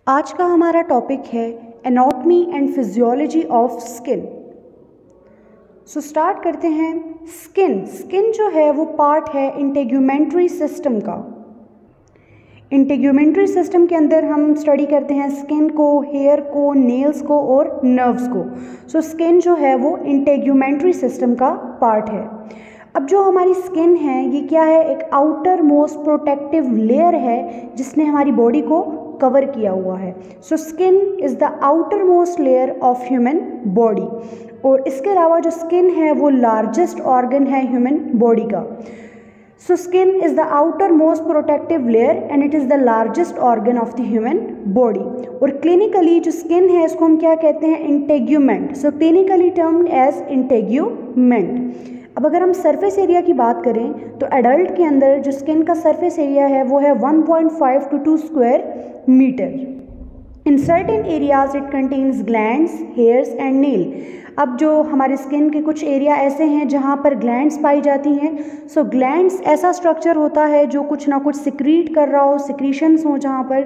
आज का हमारा टॉपिक है anatomy and physiology of skin. So start करते हैं। स्किन जो है वो पार्ट है इंटेग्यूमेंट्री सिस्टम का। इंटेग्यूमेंट्री सिस्टम के अंदर हम स्टडी करते हैं स्किन को, हेयर को, नेल्स को और नर्व्स को। सो स्किन जो है वो इंटेग्यूमेंट्री सिस्टम का पार्ट है। अब जो हमारी स्किन है ये क्या है, एक आउटर मोस्ट प्रोटेक्टिव लेयर है जिसने हमारी बॉडी को कवर किया हुआ है। So skin is the outer most layer of human body. और इसके अलावा जो स्किन है वो लार्जेस्ट ऑर्गन है ह्यूमन बॉडी का। So skin is the outer most protective layer and it is the largest organ of the human body. और clinically जो स्किन है इसको हम क्या कहते हैं, इंटेग्यूमेंट। सो क्लिनिकली टर्म्ड एज इंटेग्यूमेंट। अब अगर हम सरफेस एरिया की बात करें तो एडल्ट के अंदर जो स्किन का सरफेस एरिया है वो है 1.5 to 2 square metre. In certain areas it contains glands, hairs and nail. अब जो हमारे स्किन के कुछ एरिया ऐसे हैं जहाँ पर ग्लैंड्स पाई जाती हैं। सो ग्लैंड्स ऐसा स्ट्रक्चर होता है जो कुछ ना कुछ सिक्रीट कर रहा हो, सिक्रीशंस हो जहाँ पर।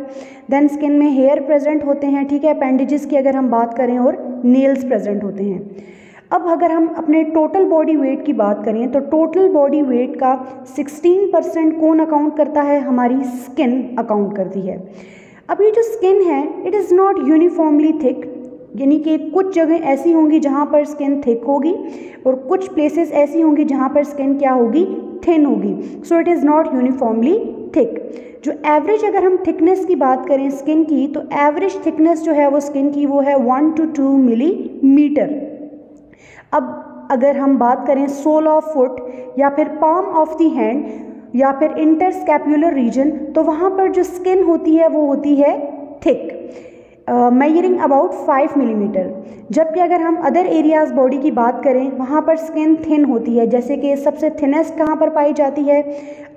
देन स्किन में हेयर प्रेजेंट होते हैं, ठीक है, अपेंडेजेस की अगर हम बात करें, और नेल्स प्रेजेंट होते हैं। अब अगर हम अपने टोटल बॉडी वेट की बात करें तो टोटल बॉडी वेट का 16% कौन अकाउंट करता है, हमारी स्किन अकाउंट करती है। अब ये जो स्किन है it is not uniformly thick, यानी कि कुछ जगह ऐसी होंगी जहाँ पर स्किन थिक होगी और कुछ प्लेसेस ऐसी होंगी जहाँ पर स्किन क्या होगी, थिन होगी। सो it is not uniformly thick. जो एवरेज अगर हम थिकनेस की बात करें स्किन की तो एवरेज थिकनेस जो है वो स्किन की वो है 1 to 2 मिलीमीटर। अब अगर हम बात करें सोल ऑफ फुट या फिर पाम ऑफ द हैंड या फिर इंटरस्कैपुलर रीजन, तो वहाँ पर जो स्किन होती है वो होती है थिक, मेजरिंग अबाउट 5 मिलीमीटर। जबकि अगर हम अदर एरियाज बॉडी की बात करें वहाँ पर स्किन थिन होती है। जैसे कि सबसे थिनेस्ट कहाँ पर पाई जाती है,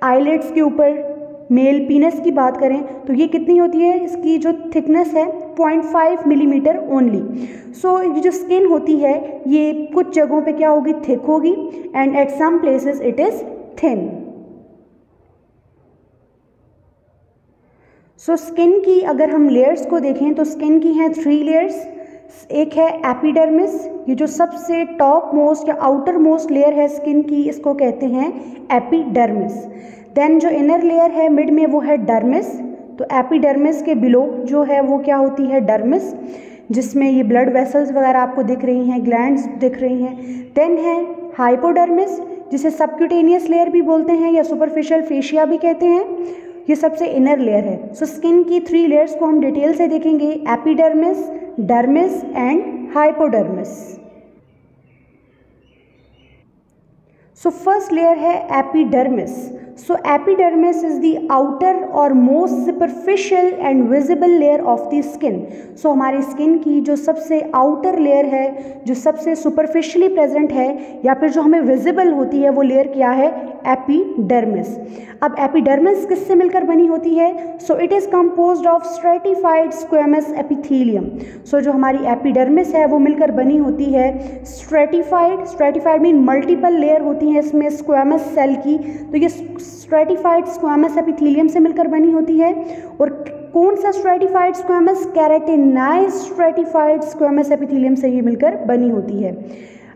आईलिड्स के ऊपर। मेल पीनस की बात करें तो ये कितनी होती है, इसकी जो थिकनेस है 0.5 मिलीमीटर ओनली। सो ये जो स्किन होती है ये कुछ जगहों पे क्या होगी, थिक होगी, and at some places it is thin. So skin की अगर हम लेयर्स को देखें तो स्किन की हैं 3 लेयर्स। एक है एपिडर्मिस, ये जो सबसे टॉप मोस्ट या आउटर मोस्ट लेयर है स्किन की, इसको कहते हैं एपिडर्मिस। देन जो इनर लेयर है मिड में वो है डर्मिस। तो एपिडर्मिस के बिलो जो है वो क्या होती है, डर्मिस, जिसमें ये ब्लड वेसल्स वगैरह आपको दिख रही हैं, ग्लैंड्स दिख रही हैं। देन है हाइपोडर्मिस, जिसे सबक्यूटेनियस लेयर भी बोलते हैं या सुपरफिशियल फेशिया भी कहते हैं। ये सबसे इनर लेयर है। सो स्किन की 3 लेयर्स को हम डिटेल से देखेंगे, epidermis, dermis and hypodermis. So first layer है epidermis. So epidermis is the outer और most superficial and visible layer of the skin. So हमारी स्किन की जो सबसे आउटर लेयर है, जो सबसे सुपरफिशियली प्रेजेंट है या फिर जो हमें विजिबल होती है, वो लेयर क्या है, एपिडर्मिस। अब एपिडर्मिस किससे मिलकर बनी होती है, so it is composed of stratified squamous epithelium. So जो हमारी एपिडर्मिस है वो मिलकर बनी होती है स्ट्रेटिफाइड मीन मल्टीपल लेयर होती है इसमें स्क्वेमस सेल की। तो ये स्ट्रेटिफाइड स्क्वेमस एपिथेलियम से मिलकर बनी होती है। और कौन सा stratified squamous, keratinised stratified squamous epithelium से ये मिलकर बनी होती है।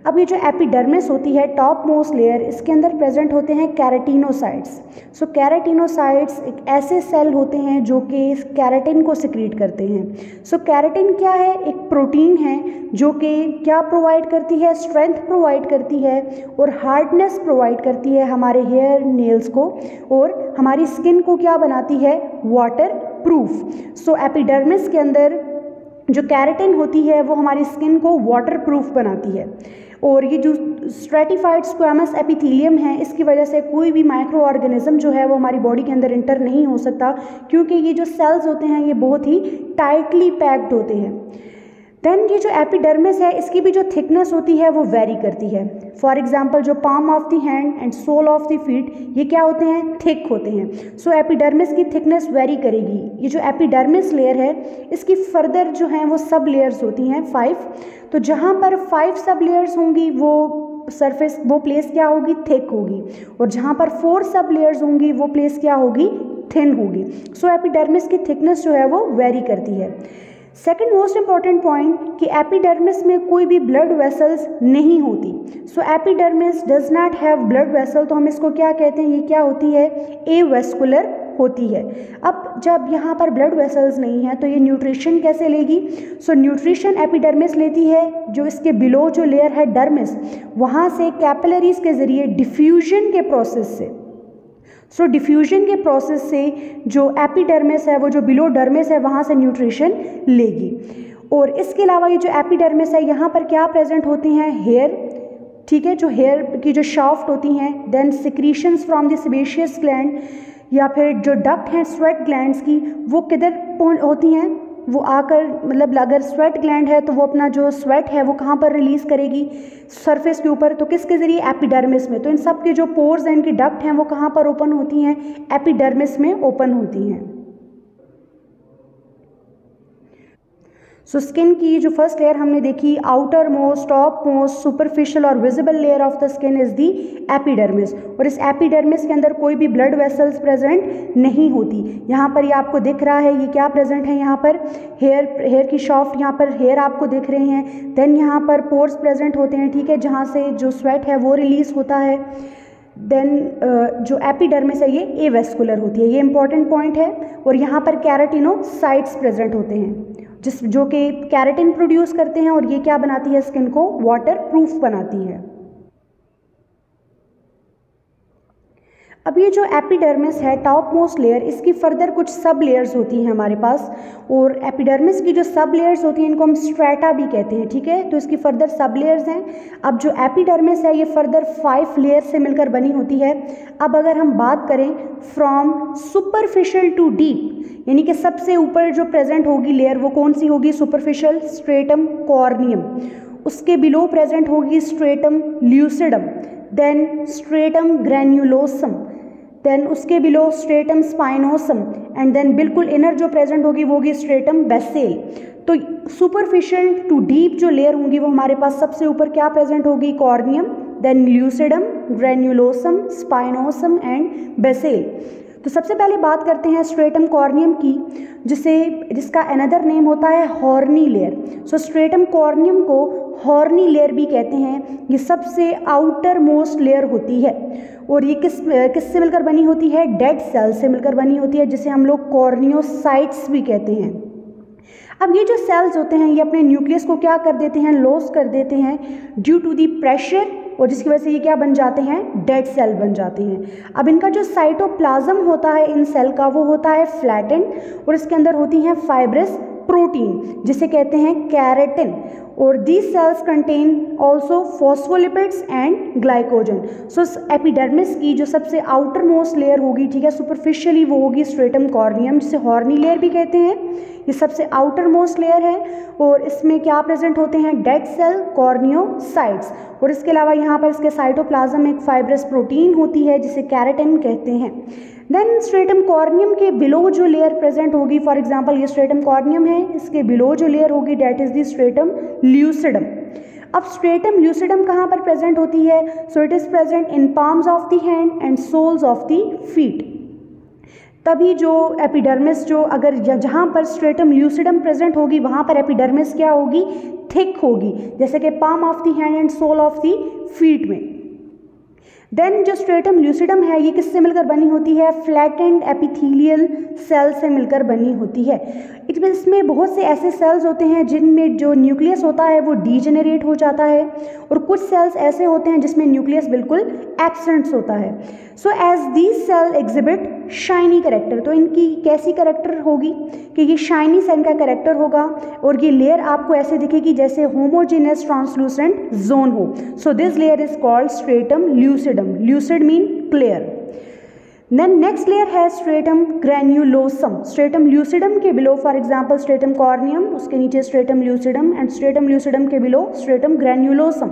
अब ये जो एपिडर्मिस होती है टॉप मोस्ट लेयर, इसके अंदर प्रेजेंट होते हैं कैराटिनोसाइट्स। सो कैराटिनोसाइट्स एक ऐसे सेल होते हैं जो कि कैराटिन को सिक्रीट करते हैं। सो कैराटिन क्या है, एक प्रोटीन है जो कि क्या प्रोवाइड करती है, स्ट्रेंथ प्रोवाइड करती है और हार्डनेस प्रोवाइड करती है हमारे हेयर नेल्स को, और हमारी स्किन को क्या बनाती है, वाटर प्रूफ। सो एपिडर्मिस के अंदर जो कैराटिन होती है वो हमारी स्किन को वाटर प्रूफ बनाती है। और ये जो स्ट्रेटिफाइड स्क्वेमस एपिथेलियम है इसकी वजह से कोई भी माइक्रो ऑर्गेनिज्म जो है वो हमारी बॉडी के अंदर इंटर नहीं हो सकता, क्योंकि ये जो सेल्स होते हैं ये बहुत ही टाइटली पैक्ड होते हैं। देन ये जो एपिडर्मिस है इसकी भी जो थिकनेस होती है वो वेरी करती है। फॉर एग्जांपल जो palm of the hand and sole of the feet ये क्या होते हैं, थिक होते हैं। सो एपिडर्मिस की थिकनेस वेरी करेगी। ये जो एपिडर्मिस लेयर है इसकी फर्दर जो हैं वो सब लेयर्स होती हैं 5। तो जहाँ पर 5 सब लेयर्स होंगी वो सरफेस, वो प्लेस क्या होगी, थिक होगी। और जहाँ पर 4 सब लेयर्स होंगी वो प्लेस क्या होगी, थिन होगी। सो एपिडर्मिस की थिकनेस जो है वो वेरी करती है। सेकेंड मोस्ट इंपॉर्टेंट पॉइंट कि एपिडर्मिस में कोई भी ब्लड वेसल्स नहीं होती। So epidermis does not have blood vessel, तो हम इसको क्या कहते हैं, ये क्या होती है, एवेस्कुलर होती है। अब जब यहाँ पर ब्लड वेसल्स नहीं है तो ये न्यूट्रिशन कैसे लेगी? सो न्यूट्रिशन एपिडर्मिस लेती है, जो इसके बिलो जो लेयर है डर्मिस, वहाँ से कैपिलरीज के जरिए डिफ्यूजन के प्रोसेस से, सो डिफ्यूजन के प्रोसेस से जो एपिडर्मिस है, वो जो बिलो डर्मिस है, वहाँ से न्यूट्रिशन लेगी। और इसके अलावा ये जो एपिडर्मिस है, यहाँ पर क्या प्रेजेंट होती हैं, हेयर, ठीक है, जो हेयर की जो शाफ्ट होती हैं, then secretions from the sebaceous gland, या फिर जो डक्ट हैं स्वेट ग्लैंड्स की, वो किधर होती हैं, वो आकर, मतलब अगर स्वेट ग्लैंड है तो वो अपना जो स्वेट है वो कहाँ पर रिलीज़ करेगी, सरफेस के ऊपर, तो किसके ज़रिए, एपिडर्मिस में। तो इन सब के जो पोर्स हैं, इनकी डक्ट हैं, वो कहाँ पर ओपन होती हैं, एपिडर्मिस में ओपन होती हैं। सो स्किन की जो फर्स्ट लेयर हमने देखी, outer most, top most, superficial और visible layer of the skin is the epidermis. और इस एपिडर्मिस के अंदर कोई भी ब्लड वेसल्स प्रेजेंट नहीं होती। यहाँ पर ये आपको दिख रहा है, ये क्या प्रेजेंट है, यहाँ पर हेयर की शाफ्ट, यहाँ पर हेयर आपको दिख रहे हैं। देन यहाँ पर पोर्स प्रेजेंट होते हैं, ठीक है, जहाँ से जो स्वेट है वो रिलीज होता है। देन जो एपिडर्मिस है ये एवेस्कुलर होती है, ये इंपॉर्टेंट पॉइंट है। और यहाँ पर कैराटिनोसाइट्स प्रेजेंट होते हैं, जो कि कैराटिन प्रोड्यूस करते हैं, और ये क्या बनाती है, स्किन को वाटर प्रूफ बनाती है। अब ये जो एपिडर्मिस है, टॉप मोस्ट लेयर, इसकी फर्दर कुछ सब लेयर्स होती हैं हमारे पास। और एपिडर्मिस की जो सब लेयर्स होती हैं, इनको हम स्ट्रेटा भी कहते हैं, ठीक है, तो इसकी फर्दर सब लेयर्स हैं। अब जो एपिडर्मिस है, ये फर्दर 5 लेयर से मिलकर बनी होती है। अब अगर हम बात करें फ्रॉम सुपरफिशियल टू डीप, यानी कि सबसे ऊपर जो प्रेजेंट होगी लेयर, वो कौन सी होगी, सुपरफिशियल, स्ट्रेटम कॉर्नियम। उसके बिलो प्रेजेंट होगी stratum lucidum, then stratum granulosum, then उसके below stratum spinosum, and then बिल्कुल इनर जो प्रेजेंट होगी वो होगी स्ट्रेटम बेसेल। तो सुपरफिशियल टू डीप जो लेयर होंगी वो हमारे पास सबसे ऊपर क्या प्रेजेंट होगी, corneum, then lucidum, granulosum, spinosum and basale. तो सबसे पहले बात करते हैं स्ट्रेटम कॉर्नियम की, जिसका अनदर नेम होता है हॉर्नी लेयर। सो स्ट्रेटम कॉर्नियम को हॉर्नी लेयर भी कहते हैं। ये सबसे आउटर मोस्ट लेयर होती है, और ये किससे मिलकर बनी होती है, डेड सेल से मिलकर बनी होती है, जिसे हम लोग कॉर्नियोसाइट्स भी कहते हैं। अब ये जो सेल्स होते हैं, ये अपने न्यूक्लियस को क्या कर देते हैं, लॉस कर देते हैं ड्यू टू दी प्रेशर, और जिसकी वजह से ये क्या बन जाते हैं, डेड सेल बन जाते हैं। अब इनका जो साइटोप्लाज्म होता है इन सेल का, वो होता है फ्लैटेंड, और इसके अंदर होती हैं फाइब्रस प्रोटीन, जिसे कहते हैं कैरेटिन। और these cells contain also phospholipids and glycogen. So epidermis की जो सबसे आउटर मोस्ट लेयर होगी, ठीक है, सुपरफिशियली, वो होगी स्ट्रेटम कॉर्नियम, जिसे हॉर्नी लेयर भी कहते हैं। ये सबसे आउटर मोस्ट लेयर है, और इसमें क्या प्रेजेंट होते हैं, डेड सेल, कॉर्नियोसाइट्स, और इसके अलावा यहाँ पर इसके साइटोप्लाज्म में एक फाइब्रस प्रोटीन होती है, जिसे कैरेटिन कहते हैं। देन स्ट्रेटम कॉर्नियम के बिलो जो लेयर प्रेजेंट होगी, फॉर एग्जांपल ये स्ट्रेटम कॉर्नियम है, इसके बिलो जो लेयर होगी that is the stratum lucidum. अब स्ट्रेटम ल्यूसिडम कहाँ पर प्रेजेंट होती है, so it is present in palms of the hand and soles of the feet. तभी जो एपिडर्मिस, जो अगर जहाँ पर स्ट्रेटम ल्यूसिडम प्रेजेंट होगी, वहाँ पर एपिडर्मिस क्या होगी, थिक होगी, जैसे कि palm of the hand and sole of the feet में। देन जो स्ट्रेटम ल्यूसिडम है, ये किससे मिलकर बनी होती है, फ्लैटेंड एपिथेलियल सेल से मिलकर बनी होती है। इसमें बहुत से ऐसे सेल्स होते हैं जिनमें जो न्यूक्लियस होता है वो डीजेनरेट हो जाता है, और कुछ सेल्स ऐसे होते हैं जिसमें न्यूक्लियस बिल्कुल एब्सेंट होता है। So as these cell exhibit shiny character, तो इनकी कैसी करेक्टर होगी कि ये शाइनी सेल का करेक्टर होगा, और ये लेयर आपको ऐसे दिखेगी जैसे होमोजेनस ट्रांसलूसेंट जोन हो। So this layer is called stratum lucidum, lucid mean clear. Then next layer है स्ट्रेटम ग्रैन्युलोसम। स्ट्रेटम ल्यूसिडम के below for example stratum corneum, उसके नीचे stratum lucidum, and stratum lucidum के below stratum granulosum.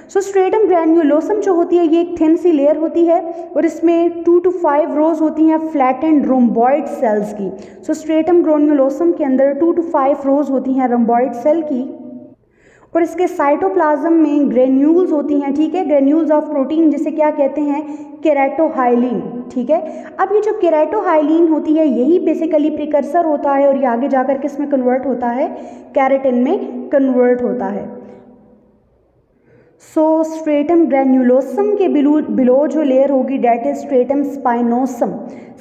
So stratum granulosum जो होती है, ये एक थिन सी लेयर होती है, और इसमें 2 to 5 रोज होती हैं फ्लैटेंड रोम्बॉइड सेल्स की। सो स्ट्रेटम ग्रैन्युलोसम के अंदर 2 to 5 रोज होती हैं रोम्बॉइड सेल की, और इसके साइटोप्लाज्म में ग्रेन्यूल्स होती हैं, ठीक है, ग्रेन्यूल्स ऑफ प्रोटीन, जिसे क्या कहते हैं, केराटोहाइलिन, ठीक है। अब ये जो केराटोहाइलिन होती है यही बेसिकली प्रिकर्सर होता है और ये आगे जाकर किस में कन्वर्ट होता है, केराटिन में कन्वर्ट होता है। सो स्ट्रेटम ग्रेन्युलोसम के बिलो जो लेयर होगी that is stratum spinosum.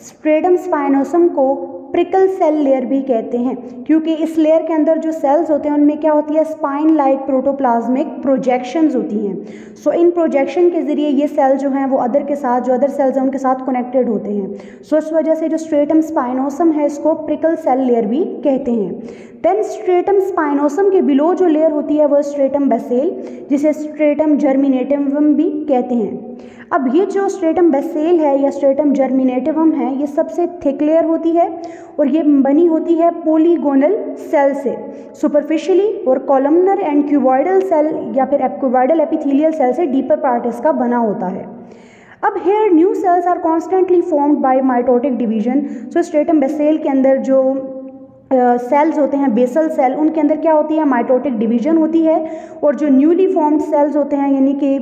Stratum spinosum को प्रिकल सेल लेयर भी कहते हैं क्योंकि इस लेयर के अंदर जो सेल्स होते हैं उनमें क्या होती है, स्पाइन लाइक प्रोटोप्लाज्मिक प्रोजेक्शंस होती हैं। सो इन प्रोजेक्शन के जरिए ये सेल जो हैं वो अदर सेल्स हैं उनके साथ कनेक्टेड होते हैं। सो इस वजह से जो स्ट्रेटम स्पाइनोसम है इसको प्रिकल सेल लेयर भी कहते हैं। देन स्ट्रेटम स्पाइनोसम के बिलो जो लेयर होती है वो स्ट्रेटम बेसेल, जिसे स्ट्रेटम जर्मिनेटिवम भी कहते हैं। अब ये जो स्ट्रेटम बेसेल है या स्ट्रेटम जर्मिनेटिवम है ये सबसे थिक लेयर होती है और ये बनी होती है पॉलीगोनल सेल से। सुपरफिशियली और कॉलमनर एंड क्यूबॉइडल सेल या फिर क्यूबॉइडल एपिथेलियल सेल से डीपर पार्ट इसका बना होता है। अब here new cells are constantly formed by mitotic division. So stratum basale के अंदर जो सेल्स होते हैं, बेसल सेल, उनके अंदर क्या होती है, माइटोटिक डिवीजन होती है और जो न्यूली फॉर्म्ड सेल्स होते हैं यानी कि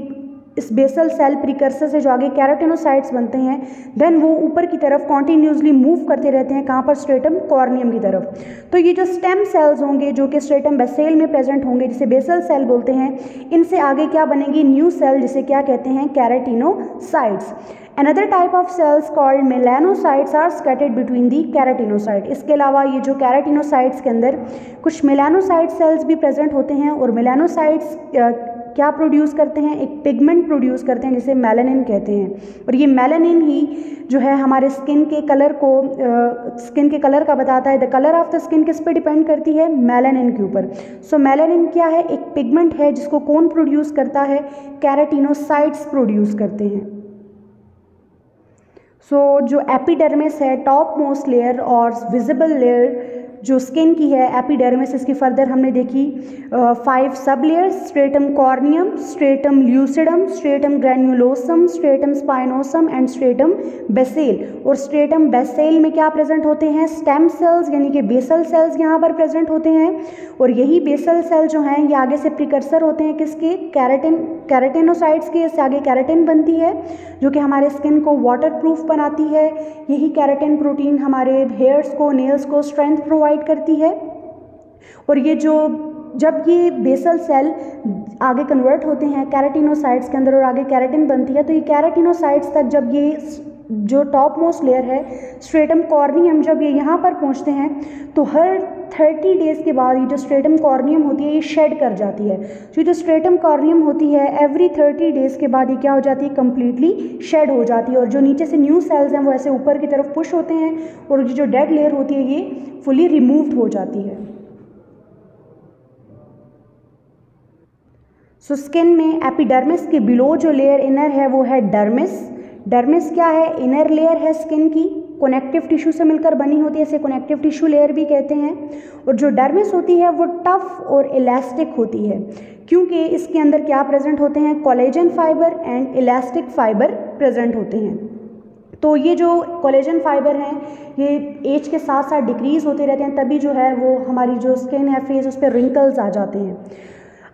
इस बेसल सेल प्रिकर्सर से जो आगे कैरोटिनोसाइट्स बनते हैं देन वो ऊपर की तरफ कॉन्टिन्यूसली मूव करते रहते हैं, कहाँ पर, स्ट्रेटम कॉर्नियम की तरफ। तो ये जो स्टेम सेल्स होंगे जो कि स्ट्रेटम बेसेल में प्रेजेंट होंगे जिसे बेसल सेल बोलते हैं, इनसे आगे क्या बनेगी, न्यू सेल, जिसे क्या कहते हैं, कैरोटिनोसाइट्स। Another type of cells called melanocytes are scattered between the keratinocyte। इसके अलावा ये जो केराटिनोसाइट्स के अंदर कुछ मेलानोसाइट सेल्स भी प्रेजेंट होते हैं और मेलानोसाइट्स क्या प्रोड्यूस करते हैं, एक पिगमेंट प्रोड्यूस करते हैं जिसे मेलानिन कहते हैं और ये मेलानिन ही जो है हमारे स्किन के कलर का बताता है। The colour of the skin किस पे डिपेंड करती है, मेलानिन के ऊपर। सो मेलानिन क्या है, एक पिगमेंट है जिसको कौन प्रोड्यूस करता है, केराटिनोसाइट्स प्रोड्यूस करते हैं। जो एपिडर्मिस है, टॉप मोस्ट लेयर और विजिबल लेयर जो स्किन की है एपिडर्मिस, इसकी फर्दर हमने देखी 5 sub layers, stratum corneum, stratum lucidum, stratum granulosum, stratum spinosum and stratum basale. और स्ट्रेटम बेसेल में क्या प्रेजेंट होते हैं, स्टेम सेल्स यानी कि बेसल सेल्स यहाँ पर प्रेजेंट होते हैं और यही बेसल सेल जो हैं ये आगे से प्रिकर्सर होते हैं किसके, कैराटिनोसाइट्स के। इससे आगे कैराटिन बनती है जो कि हमारे स्किन को वाटर प्रूफ बनाती है। यही कैराटिन प्रोटीन हमारे हेयर्स को, नेल्स को स्ट्रेंथ प्रोवाइड करती है। और ये जब ये बेसल सेल आगे कन्वर्ट होते हैं कैराटिनोसाइट्स के अंदर और आगे कैराटिन बनती है, तो ये कैराटिनोसाइट्स तक जब ये जो टॉप मोस्ट लेयर है स्ट्रेटम कॉर्नियम, जब ये यहाँ पर पहुँचते हैं तो हर 30 डेज़ के बाद ये जो स्ट्रेटम कॉर्नियम होती है ये शेड कर जाती है। तो जो स्ट्रेटम कॉर्नियम होती है एवरी 30 डेज़ के बाद ये क्या हो जाती है, कम्प्लीटली शेड हो जाती है और जो नीचे से न्यू सेल्स हैं वो ऐसे ऊपर की तरफ पुश होते हैं और जो डेड लेयर होती है ये फुली रिमूव्ड हो जाती है। सो स्किन में एपिडर्मिस के बिलो जो लेयर इनर है वो है डर्मिस। डर्मिस क्या है, इनर लेयर है स्किन की, कनेक्टिव टिश्यू से मिलकर बनी होती है, इसे कनेक्टिव टिश्यू लेयर भी कहते हैं। और जो डर्मिस होती है वो टफ और इलास्टिक होती है क्योंकि इसके अंदर क्या प्रेजेंट होते हैं, collagen fibre and elastic fibre present होते हैं। तो ये जो कोलेजन फाइबर हैं ये एज के साथ साथ डिक्रीज होते रहते हैं, तभी जो है वो हमारी जो स्किन है फेस उस पर रिंकल्स आ जाते हैं।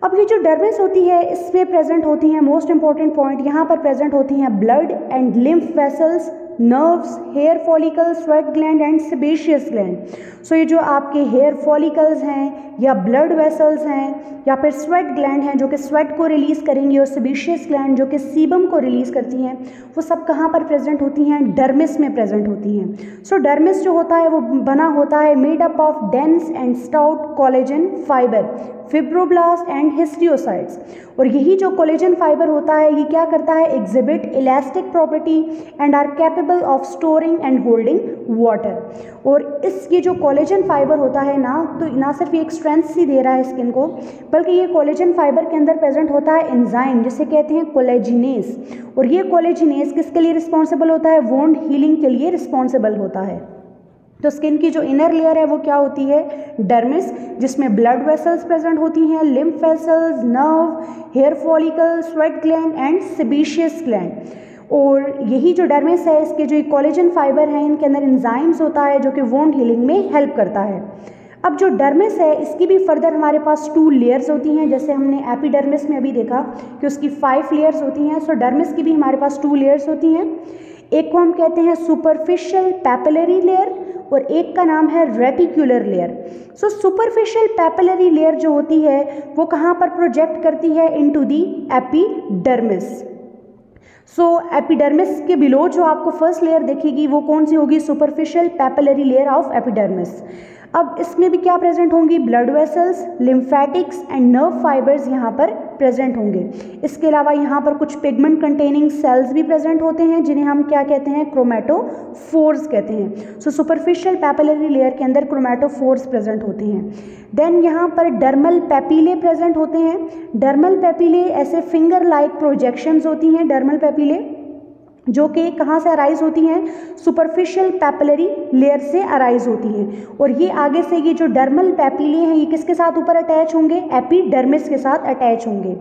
अब ये जो डर्मिस होती है इसमें प्रेजेंट होती हैं, मोस्ट इंपॉर्टेंट पॉइंट यहाँ पर प्रेजेंट होती हैं blood and lymph vessels, nerves, hair follicles, sweat gland and sebaceous gland. So ये जो आपके हेयर फॉलिकल्स हैं या ब्लड वेसल्स हैं या फिर स्वेट ग्लैंड हैं जो कि स्वेट को रिलीज़ करेंगी और सेबेशियस ग्लैंड जो कि सीबम को रिलीज़ करती हैं, वो सब कहाँ पर प्रेजेंट होती हैं, डर्मिस में प्रेजेंट होती हैं। सो डर्मिस जो होता है वो बना होता है made up of dense and stout collagen fibre, fibroblast and histiocytes. और यही जो कोलेजन फाइबर होता है ये क्या करता है, exhibit elastic property and are capable of storing and holding water. और ये जो कोलेजन फाइबर होता है ना सिर्फ ये एक स्ट्रेंथ सी दे रहा है स्किन को, बल्कि ये कोलेजन फाइबर के अंदर प्रेजेंट होता है एंजाइम जिसे कहते हैं कोलेजिनेस। और ये कोलेजिनेस किसके लिए रिस्पॉन्सिबल होता है, वोंड हीलिंग के लिए रिस्पॉन्सिबल होता है। तो स्किन की जो इनर लेयर है वो क्या होती है, डर्मिस, जिसमें ब्लड वेसल्स प्रेजेंट होती हैं, lymph vessels, nerve, hair follicle, sweat gland and sebaceous gland. और यही जो डर्मिस है इसके जो कोलेजन फाइबर हैं इनके अंदर एंजाइम्स होता है जो कि वोंड हीलिंग में हेल्प करता है। अब जो डर्मिस है इसकी भी फर्दर हमारे पास 2 लेयर्स होती हैं, जैसे हमने एपिडर्मिस में अभी देखा कि उसकी 5 लेयर्स होती हैं। सो डर्मिस की भी हमारे पास 2 लेयर्स होती हैं। एक को हम कहते हैं सुपरफिशियल पैपिलरी लेयर और एक का नाम है reticular layer. So superficial papillary layer जो होती है वो कहाँ पर प्रोजेक्ट करती है, into the epidermis. So epidermis के बिलो जो आपको फर्स्ट लेयर दिखेगी वो कौन सी होगी, superficial papillary layer of epidermis. अब इसमें भी क्या प्रेजेंट होंगी, blood vessels, lymphatics and nerve fibres यहाँ पर प्रेजेंट होंगे। इसके अलावा यहाँ पर कुछ पिगमेंट कंटेनिंग सेल्स भी प्रेजेंट होते हैं जिन्हें हम क्या कहते हैं, क्रोमेटोफोर्स कहते हैं। सो सुपरफिशियल पैपिलरी लेयर के अंदर क्रोमेटोफोर्स प्रेजेंट होते हैं। देन यहाँ पर डर्मल पैपिले प्रेजेंट होते हैं। डर्मल पैपिले ऐसे फिंगर लाइक प्रोजेक्शंस होती हैं, डर्मल पैपिले जो कि कहाँ से अराइज होती हैं, सुपरफिशियल पैपिलरी लेयर से अराइज होती हैं। और ये आगे से ये जो डर्मल पैपिले हैं ये किसके साथ ऊपर अटैच होंगे, एपिडर्मिस के साथ अटैच होंगे।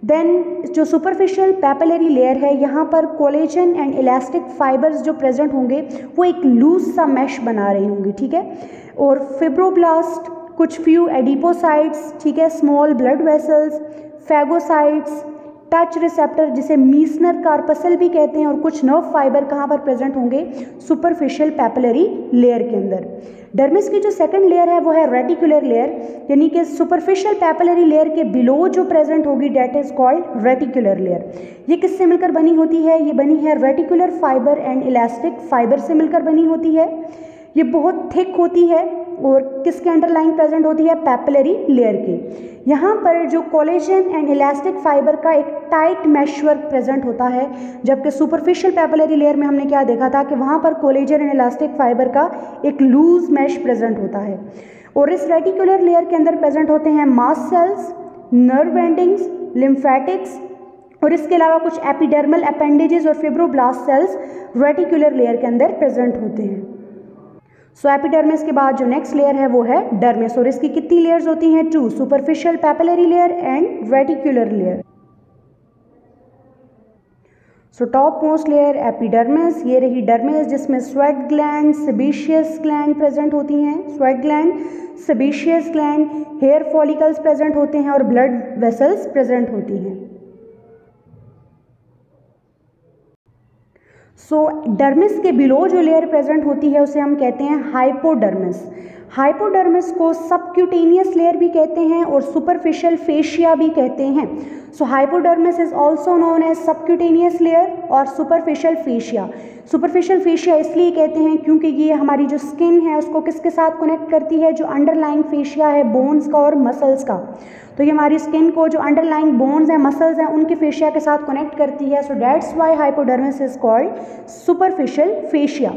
देन जो सुपरफिशियल पैपिलरी लेयर है यहाँ पर कोलेजन एंड इलास्टिक फाइबर्स जो प्रेजेंट होंगे वो एक लूज सा मैश बना रहे होंगे, ठीक है। और फिब्रोब्लास्ट, कुछ फ्यू एडिपोसाइट्स, ठीक है, small blood vessels, phagocytes, touch receptor जिसे मीसनर कार्पसल भी कहते हैं, और कुछ नर्व फाइबर कहाँ पर प्रेजेंट होंगे, सुपरफिशियल पैपिलरी लेयर के अंदर। डर्मिस की जो सेकंड लेयर है वो है रेटिकुलर लेयर, यानी कि सुपरफिशियल पैपिलरी लेयर के बिलो जो प्रेजेंट होगी that is called reticular layer. ये किससे मिलकर बनी होती है, ये बनी है reticular fibre and elastic fibre से मिलकर बनी होती है। ये बहुत थिक होती है और किसके अंडरलाइंग प्रेजेंट होती है, पैपिलरी लेयर के। यहाँ पर जो कोलेजन एंड इलास्टिक फाइबर का एक टाइट मैशवर्क प्रेजेंट होता है, जबकि सुपरफिशियल पैपिलरी लेयर में हमने क्या देखा था कि वहाँ पर कोलेजन एंड इलास्टिक फाइबर का एक लूज मैश प्रेजेंट होता है। और इस रेटिकुलर लेयर के अंदर प्रेजेंट होते हैं mast cells, nerve endings, lymphatics, और इसके अलावा कुछ एपिडर्मल अपेंडेजेस और फिब्रोब्लास्ट सेल्स रेटिकुलर लेयर के अंदर प्रेजेंट होते हैं। सो एपिडर्मिस के बाद जो नेक्स्ट लेयर है वो है डर्मिस, और इसकी कितनी लेयर्स होती हैं, 2, superficial papillary layer and reticular layer. So top most layer epidermis, ये रही डर्मिस जिसमें sweat gland, sebaceous gland present होती हैं, sweat gland, sebaceous gland, hair follicles present होते हैं और ब्लड वेसल्स प्रेजेंट होती हैं। सो डर्मिस के बिलो जो लेयर प्रेजेंट होती है उसे हम कहते हैं हाइपोडर्मिस। हाइपोडर्मिस को सबक्यूटेनियस लेयर भी कहते हैं और सुपरफिशियल फेशिया भी कहते हैं। So hypodermis is also known as subcutaneous layer और सुपरफिशियल फेशिया। सुपरफिशियल फेशिया इसलिए कहते हैं क्योंकि ये हमारी जो स्किन है उसको किसके साथ कनेक्ट करती है, जो अंडरलाइंग फेशिया है बोन्स का और मसल्स का। तो ये हमारी स्किन को जो अंडरलाइंग बोन्स हैं, मसल्स हैं, उनके फेशिया के साथ कनेक्ट करती है। So that's why hypodermis is called superficial fascia.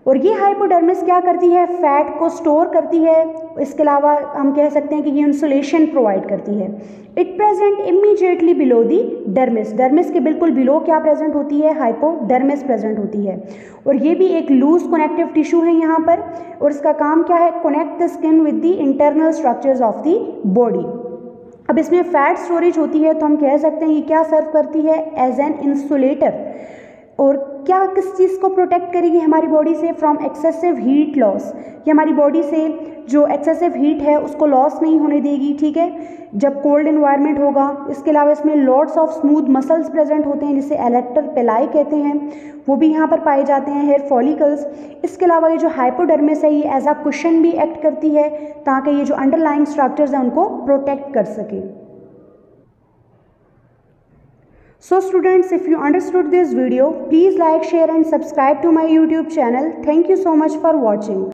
और ये हाइपोडर्मिस क्या करती है, फैट को स्टोर करती है। इसके अलावा हम कह सकते हैं कि ये इंसुलेशन प्रोवाइड करती है। It present immediately below the dermis, dermis के बिल्कुल बिलो क्या प्रेजेंट होती है, हाइपोडर्मिस प्रेजेंट होती है। और ये भी एक लूज कनेक्टिव टिश्यू है यहाँ पर, और इसका काम क्या है, connect the skin with the internal structures of the body. अब इसमें फैट स्टोरेज होती है तो हम कह सकते हैं ये क्या सर्व करती है, एज एन इंसुलेटर। और क्या किस चीज़ को प्रोटेक्ट करेगी हमारी बॉडी से, फ्रॉम एक्सेसिव हीट लॉस। ये हमारी बॉडी से जो एक्सेसिव हीट है उसको लॉस नहीं होने देगी, ठीक है, जब कोल्ड इन्वायरमेंट होगा। इसके अलावा इसमें lots of smooth muscles present होते हैं जिसे एलेक्टर पेलाई कहते हैं, वो भी यहाँ पर पाए जाते हैं, हेयर फॉलिकल्स। इसके अलावा ये जो हाइपोडर्मिस है ये एज अ कुशन भी एक्ट करती है ताकि ये जो अंडरलाइंग स्ट्रक्चर्स हैं उनको प्रोटेक्ट कर सके। So students, if you understood this video, please like, share and subscribe to my YouTube channel. Thank you so much for watching.